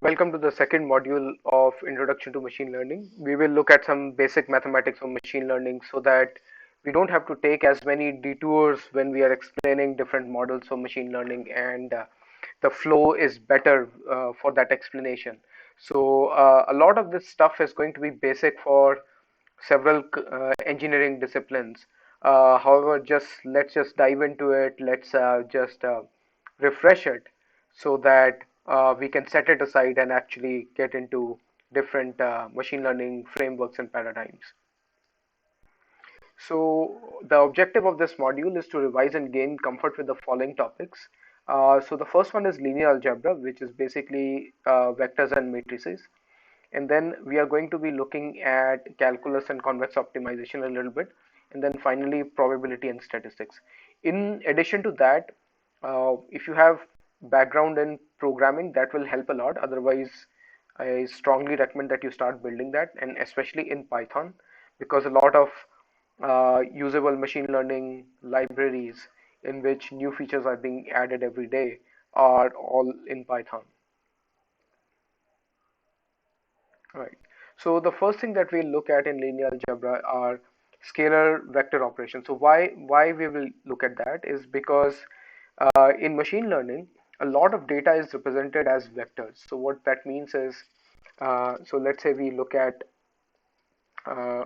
Welcome to the second module of Introduction to Machine Learning. We will look at some basic mathematics of machine learning so that we don't have to take as many detours when we are explaining different models of machine learning, and the flow is better for that explanation. So a lot of this stuff is going to be basic for several engineering disciplines. However, let's just dive into it. Let's just refresh it so that we can set it aside and actually get into different machine learning frameworks and paradigms. So the objective of this module is to revise and gain comfort with the following topics. So the first one is linear algebra, which is basically vectors and matrices. And then we are going to be looking at calculus and convex optimization a little bit, and then finally probability and statistics. In addition to that, if you have background in programming, that will help a lot. Otherwise, I strongly recommend that you start building that, and especially in Python, because a lot of usable machine learning libraries in which new features are being added every day are all in Python. Right. So the first thing that we'll look at in linear algebra are scalar vector operations. So why we will look at that is because in machine learning, a lot of data is represented as vectors. So what that means is, so let's say we look at uh,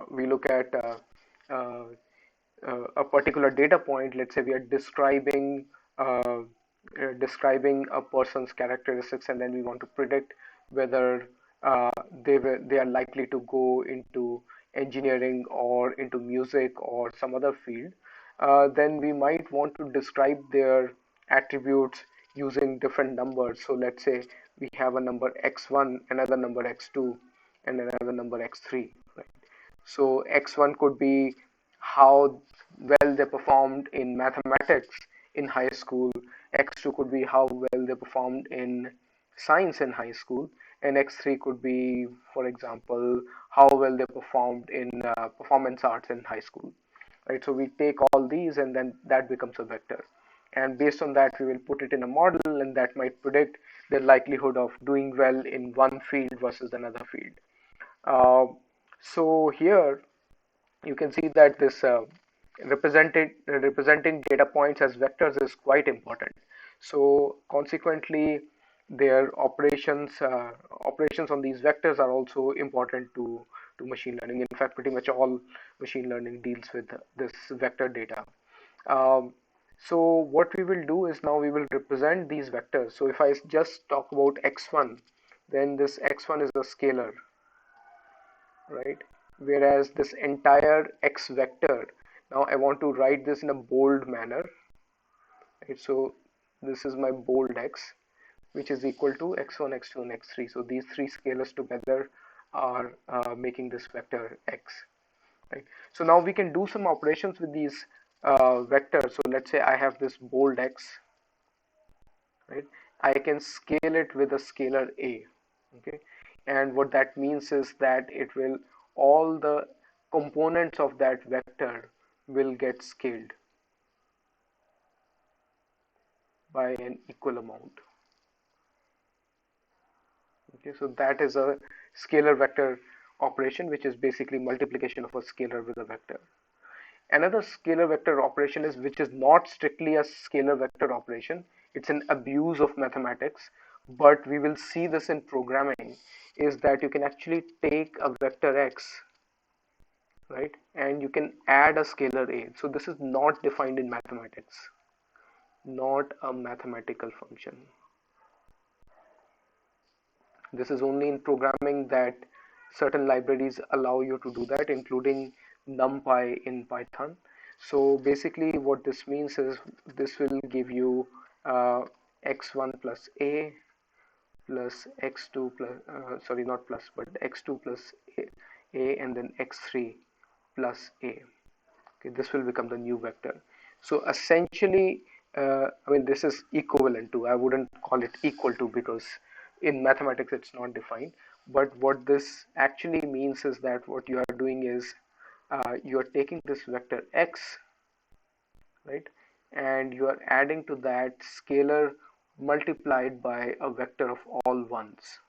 a particular data point. Let's say we are describing a person's characteristics, and then we want to predict whether they are likely to go into engineering or into music or some other field. Then we might want to describe their attributes using different numbers. So let's say we have a number x1, another number x2, and another number x3. Right? So x1 could be how well they performed in mathematics in high school. X2 could be how well they performed in science in high school, and x3 could be, for example, how well they performed in performance arts in high school. Right? So we take all these, and then that becomes a vector. And based on that, we will put it in a model, and that might predict the likelihood of doing well in one field versus another field. Uh, so here you can see that this representing data points as vectors is quite important. So consequently, their operations on these vectors are also important to machine learning. In fact, pretty much all machine learning deals with this vector data. Um, so what we will do is now we will represent these vectors. So if I just talk about x1, then this x1 is a scalar, right? Whereas this entire x vector, now I want to write this in a bold manner, right? So this is my bold x, which is equal to x1, x2, and x3. So these three scalars together are making this vector x, right? So now we can do some operations with these vectors. So let's say I have this bold x, right? I can scale it with a scalar a, okay? And what that means is that it will, all the components of that vector will get scaled by an equal amount. Okay, so that is a scalar vector operation, which is basically multiplication of a scalar with a vector. Another scalar vector operation is which is not strictly a scalar vector operation. It's an abuse of mathematics, but we will see this in programming, is that you can actually take a vector x, right, and you can add a scalar a. So this is not defined in mathematics, not a mathematical function. This is only in programming that certain libraries allow you to do that, including NumPy in Python. So basically what this means is this will give you x1 plus a plus x2 plus, sorry, not plus, but x2 plus a, and then x3 plus a. Okay, this will become the new vector. So essentially, I mean, this is equivalent to, I wouldn't call it equal to, because in mathematics it's not defined. But what this actually means is that what you are doing is you are taking this vector x, right, and you are adding to that scalar multiplied by a vector of all ones.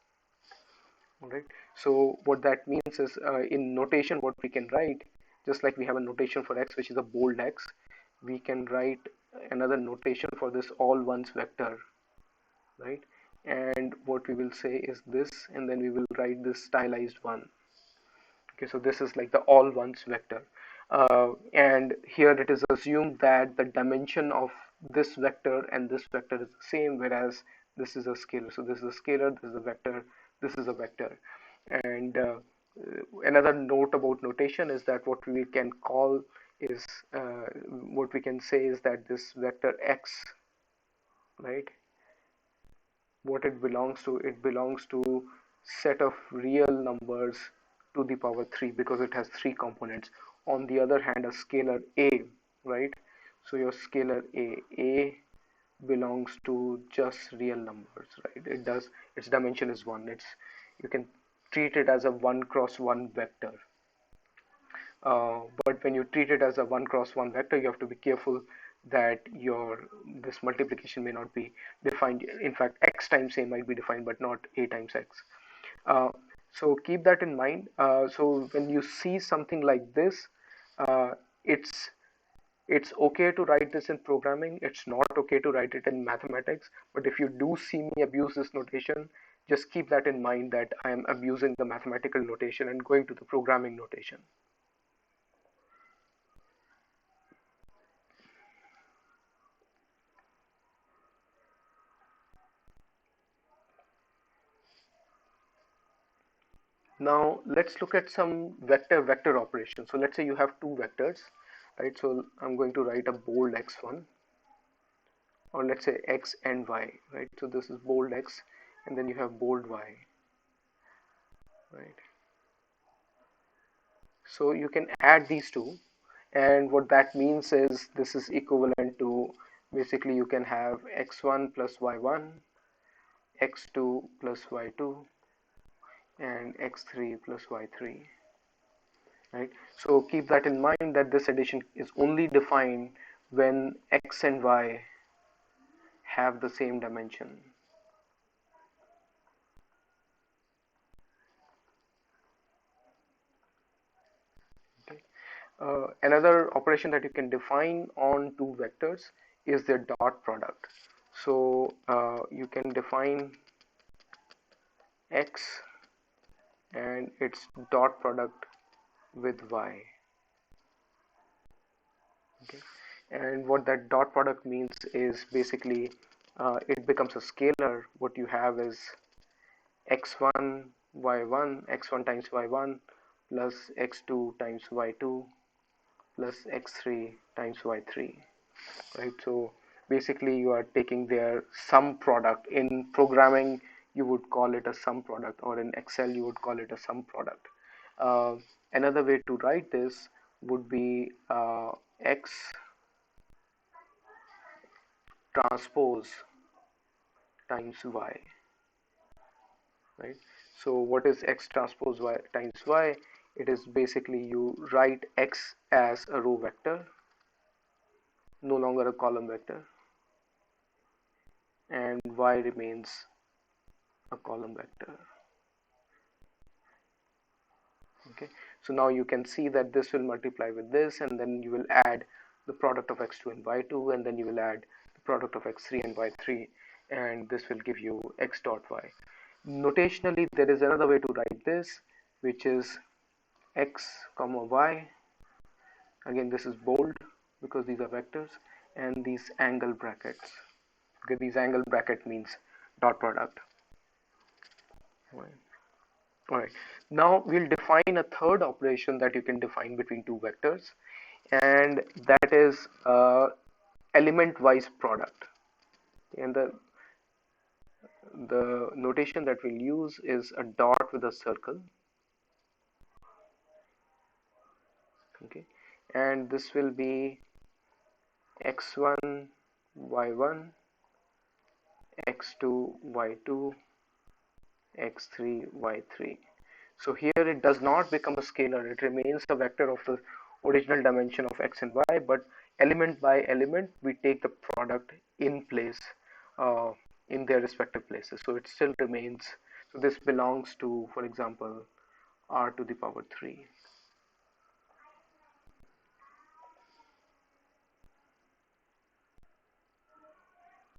All right. So what that means is in notation, what we can write, just like we have a notation for x, which is a bold x, we can write another notation for this all ones vector, right? And what we will say is this, and then we will write this stylized one. Okay, so this is like the all ones vector. And here it is assumed that the dimension of this vector and this vector is the same, whereas this is a scalar. So this is a scalar, this is a vector, this is a vector. And another note about notation is that what we can call is, what we can say is that this vector x, right, what it belongs to set of real numbers to the power 3 because it has three components. On the other hand, a scalar a, right, so your scalar a belongs to just real numbers, right? It does, its dimension is 1. It's, you can treat it as a 1 cross 1 vector. But when you treat it as a 1 cross 1 vector, you have to be careful that your this multiplication may not be defined. In fact, x times a might be defined, but not a times x. Uh, so keep that in mind. So when you see something like this, uh, it's it's okay to write this in programming. It's not okay to write it in mathematics. But if you do see me abuse this notation, just keep that in mind that I am abusing the mathematical notation and going to the programming notation. Now let's look at some vector operations. So let's say you have two vectors, right? So I'm going to write a bold x1, or let's say x and y, right? So this is bold x, and then you have bold y, right? So you can add these two, and what that means is this is equivalent to, basically you can have x1 plus y1, x2 plus y2, and x3 plus y3. Right? So keep that in mind that this addition is only defined when x and y have the same dimension. Okay. Another operation that you can define on two vectors is their dot product. So you can define x and its dot product with y. Okay. And what that dot product means is basically it becomes a scalar. What you have is x1 y1, x1 times y1 plus x2 times y2 plus x3 times y3, right? So basically you are taking their sum product. In programming you would call it a sum product, or in Excel you would call it a sum product. uh, Another way to write this would be x transpose times y, right? So what is x transpose y times y? It is basically you write x as a row vector, no longer a column vector, and y remains a column vector. Okay, so now you can see that this will multiply with this, and then you will add the product of x2 and y2, and then you will add the product of x3 and y3, and this will give you x dot y. Notationally, there is another way to write this, which is x comma y. Again, this is bold because these are vectors, and these angle brackets. Okay, these angle bracket means dot product. Right. All right. Now we'll define a third operation that you can define between two vectors, and that is element-wise product. And the notation that we'll use is a dot with a circle. Okay, and this will be x1 y1, x2 y2, x3 y3. So here it does not become a scalar, it remains a vector of the original dimension of x and y, but element by element we take the product in place, uh, in their respective places. So it still remains, So this belongs to, for example, r to the power 3.